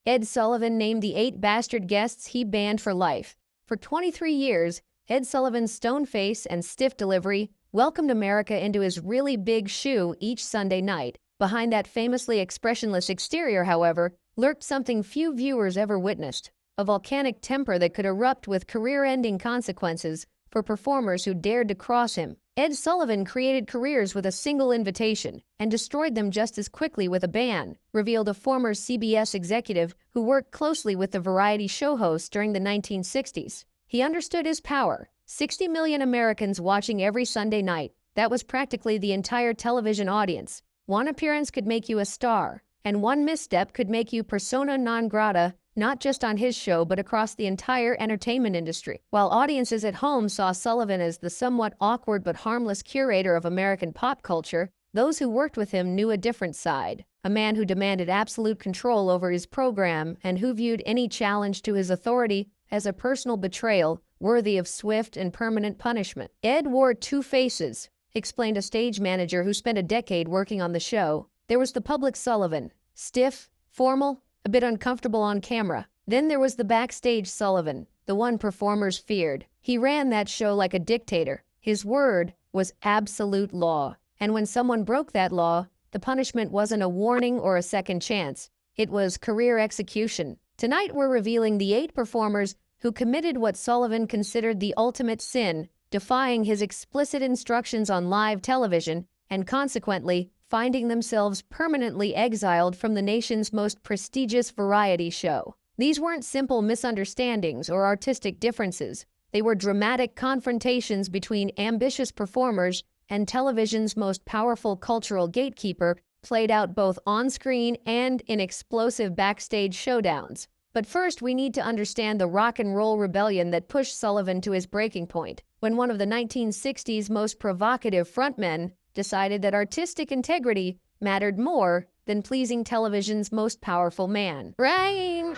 Ed Sullivan named the 8 bastard guests he banned for life. For 23 years, Ed Sullivan's stone face and stiff delivery welcomed America into his really big shoe each Sunday night. Behind that famously expressionless exterior, however, lurked something few viewers ever witnessed: a volcanic temper that could erupt with career-ending consequences for performers who dared to cross him. Ed Sullivan created careers with a single invitation and destroyed them just as quickly with a ban, revealed a former CBS executive who worked closely with the variety show hosts during the 1960s. He understood his power. 60 million Americans watching every Sunday night. That was practically the entire television audience. One appearance could make you a star, and one misstep could make you persona non grata, not just on his show but across the entire entertainment industry. While audiences at home saw Sullivan as the somewhat awkward but harmless curator of American pop culture, those who worked with him knew a different side. A man who demanded absolute control over his program and who viewed any challenge to his authority as a personal betrayal worthy of swift and permanent punishment. Ed wore 2 faces, explained a stage manager who spent a decade working on the show. There was the public Sullivan, stiff, formal, a bit uncomfortable on camera. Then there was the backstage Sullivan, the one performers feared. He ran that show like a dictator. His word was absolute law. And when someone broke that law, the punishment wasn't a warning or a second chance. It was career execution. Tonight we're revealing the 8 performers who committed what Sullivan considered the ultimate sin, defying his explicit instructions on live television and consequently finding themselves permanently exiled from the nation's most prestigious variety show. These weren't simple misunderstandings or artistic differences. They were dramatic confrontations between ambitious performers and television's most powerful cultural gatekeeper, played out both on-screen and in explosive backstage showdowns. But first, we need to understand the rock and roll rebellion that pushed Sullivan to his breaking point, when one of the 1960s most provocative frontmen decided that artistic integrity mattered more than pleasing television's most powerful man. Rain,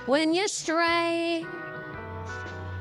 when you stray,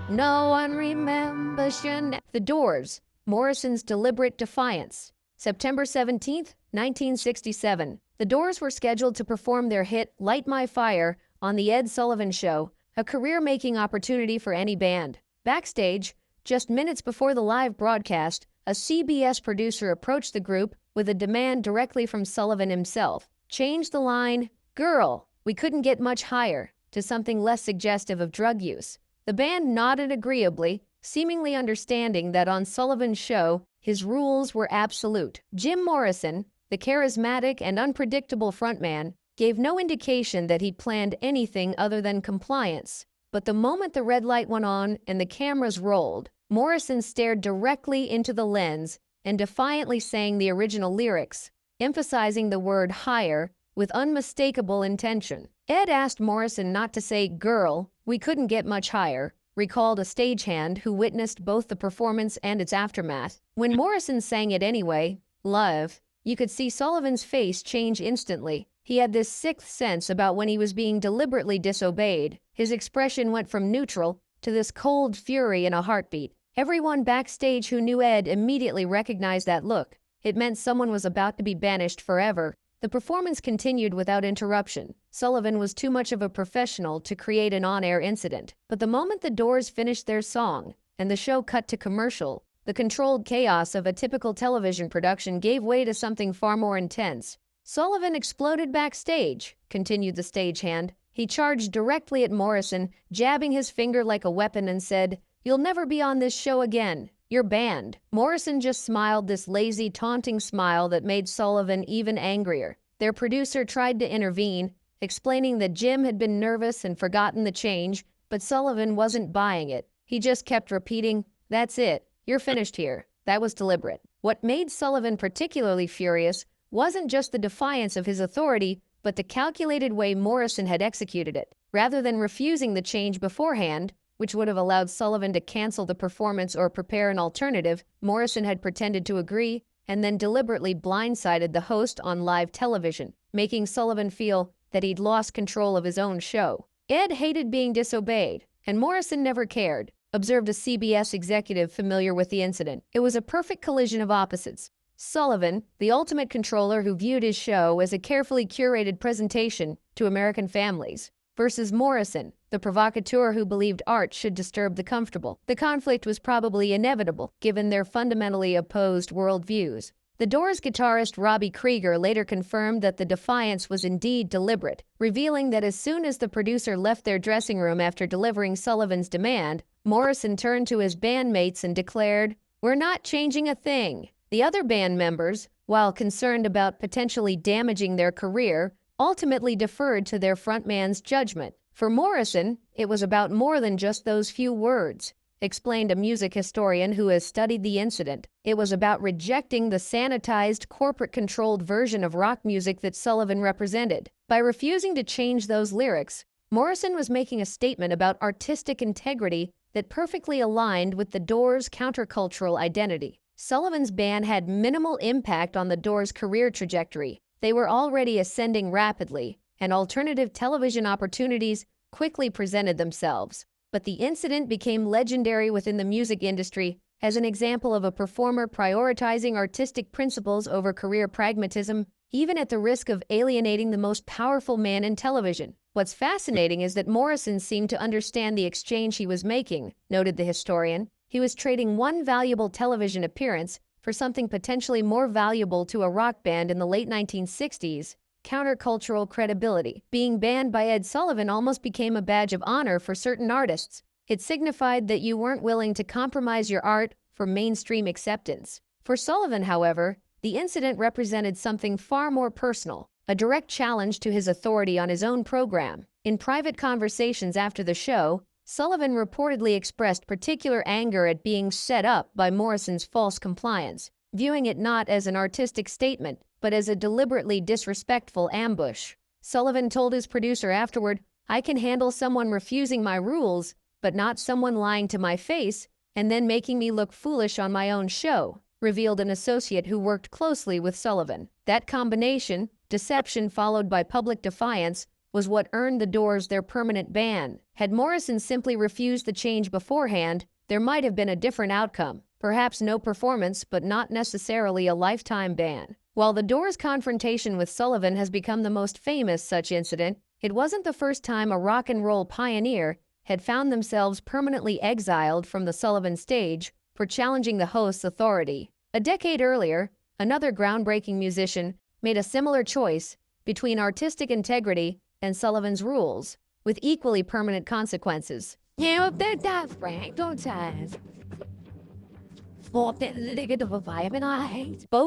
no one remembers your name. The Doors, Morrison's deliberate defiance. September 17, 1967. The Doors were scheduled to perform their hit Light My Fire on The Ed Sullivan Show, a career-making opportunity for any band. Backstage, just minutes before the live broadcast, a CBS producer approached the group with a demand directly from Sullivan himself. Change the line, "Girl, we couldn't get much higher," to something less suggestive of drug use. The band nodded agreeably, seemingly understanding that on Sullivan's show, his rules were absolute. Jim Morrison, the charismatic and unpredictable frontman, gave no indication that he planned anything other than compliance. But the moment the red light went on and the cameras rolled, Morrison stared directly into the lens and defiantly sang the original lyrics, emphasizing the word higher with unmistakable intention. Ed asked Morrison not to say, "Girl, we couldn't get much higher," recalled a stagehand who witnessed both the performance and its aftermath. When Morrison sang it anyway, "Love," you could see Sullivan's face change instantly. He had this sixth sense about when he was being deliberately disobeyed. His expression went from neutral to this cold fury in a heartbeat. Everyone backstage who knew Ed immediately recognized that look. It meant someone was about to be banished forever. The performance continued without interruption. Sullivan was too much of a professional to create an on-air incident. But the moment the Doors finished their song and the show cut to commercial, the controlled chaos of a typical television production gave way to something far more intense. Sullivan exploded backstage, continued the stagehand. He charged directly at Morrison, jabbing his finger like a weapon, and said, "You'll never be on this show again. You're banned." Morrison just smiled, this lazy, taunting smile that made Sullivan even angrier. Their producer tried to intervene, explaining that Jim had been nervous and forgotten the change, but Sullivan wasn't buying it. He just kept repeating, "That's it. You're finished here." That was deliberate. What made Sullivan particularly furious wasn't just the defiance of his authority, but the calculated way Morrison had executed it. Rather than refusing the change beforehand, which would have allowed Sullivan to cancel the performance or prepare an alternative, Morrison had pretended to agree and then deliberately blindsided the host on live television, making Sullivan feel that he'd lost control of his own show. Ed hated being disobeyed, and Morrison never cared, observed a CBS executive familiar with the incident. It was a perfect collision of opposites. Sullivan, the ultimate controller who viewed his show as a carefully curated presentation to American families, versus Morrison, the provocateur who believed art should disturb the comfortable. The conflict was probably inevitable, given their fundamentally opposed worldviews. The Doors guitarist Robbie Krieger later confirmed that the defiance was indeed deliberate, revealing that as soon as the producer left their dressing room after delivering Sullivan's demand, Morrison turned to his bandmates and declared, "We're not changing a thing." The other band members, while concerned about potentially damaging their career, ultimately deferred to their frontman's judgment. For Morrison, it was about more than just those few words, explained a music historian who has studied the incident. It was about rejecting the sanitized, corporate-controlled version of rock music that Sullivan represented. By refusing to change those lyrics, Morrison was making a statement about artistic integrity that perfectly aligned with the Doors' countercultural identity. Sullivan's ban had minimal impact on the Doors' career trajectory. They were already ascending rapidly, and alternative television opportunities quickly presented themselves. But the incident became legendary within the music industry as an example of a performer prioritizing artistic principles over career pragmatism, even at the risk of alienating the most powerful man in television. What's fascinating is that Morrison seemed to understand the exchange he was making, noted the historian. He was trading one valuable television appearance for something potentially more valuable to a rock band in the late 1960s, countercultural credibility. Being banned by Ed Sullivan almost became a badge of honor for certain artists. It signified that you weren't willing to compromise your art for mainstream acceptance. For Sullivan, however, the incident represented something far more personal, a direct challenge to his authority on his own program. In private conversations after the show, Sullivan reportedly expressed particular anger at being set up by Morrison's false compliance, viewing it not as an artistic statement, but as a deliberately disrespectful ambush. Sullivan told his producer afterward, "I can handle someone refusing my rules, but not someone lying to my face and then making me look foolish on my own show," revealed an associate who worked closely with Sullivan. That combination, deception followed by public defiance, was what earned the Doors their permanent ban. Had Morrison simply refused the change beforehand, there might have been a different outcome. Perhaps no performance, but not necessarily a lifetime ban. While the Doors' confrontation with Sullivan has become the most famous such incident, it wasn't the first time a rock and roll pioneer had found themselves permanently exiled from the Sullivan stage for challenging the host's authority. A decade earlier, another groundbreaking musician made a similar choice between artistic integrity and Sullivan's rules, with equally permanent consequences. Bo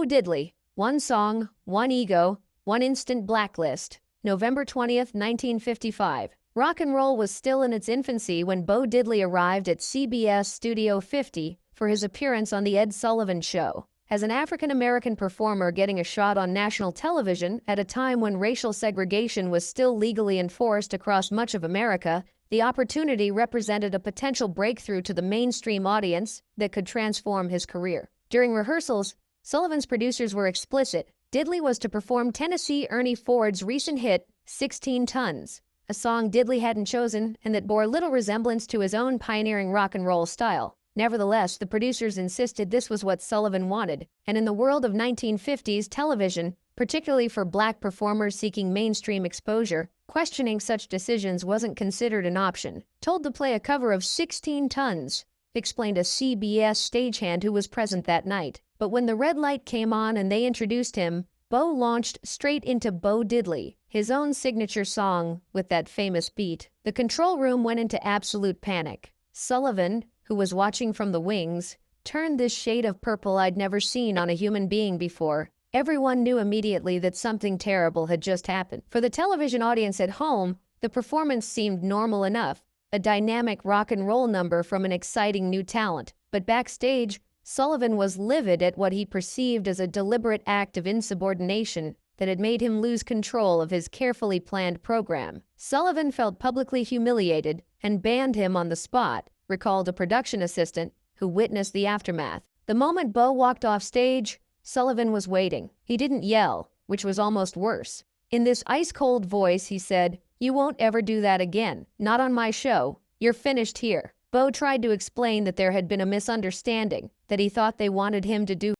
Diddley, One Song, One Ego, One Instant Blacklist, November 20th, 1955. Rock and roll was still in its infancy when Bo Diddley arrived at CBS Studio 50 for his appearance on The Ed Sullivan Show. As an African-American performer getting a shot on national television at a time when racial segregation was still legally enforced across much of America, the opportunity represented a potential breakthrough to the mainstream audience that could transform his career. During rehearsals, Sullivan's producers were explicit. Diddley was to perform Tennessee Ernie Ford's recent hit, 16 Tons, a song Diddley hadn't chosen and that bore little resemblance to his own pioneering rock and roll style. Nevertheless, the producers insisted this was what Sullivan wanted, and in the world of 1950s television, particularly for black performers seeking mainstream exposure, questioning such decisions wasn't considered an option. "Told to play a cover of 16 Tons, explained a CBS stagehand who was present that night. But when the red light came on and they introduced him, Bo launched straight into Bo Diddley, his own signature song with that famous beat. The control room went into absolute panic. Sullivan, who was watching from the wings, turned this shade of purple I'd never seen on a human being before. Everyone knew immediately that something terrible had just happened. For the television audience at home, the performance seemed normal enough, a dynamic rock and roll number from an exciting new talent. But backstage, Sullivan was livid at what he perceived as a deliberate act of insubordination that had made him lose control of his carefully planned program. Sullivan felt publicly humiliated and banned him on the spot, recalled a production assistant who witnessed the aftermath. The moment Bo walked off stage, Sullivan was waiting. He didn't yell, which was almost worse. In this ice-cold voice, he said, "You won't ever do that again. Not on my show. You're finished here." Bo tried to explain that there had been a misunderstanding, that he thought they wanted him to do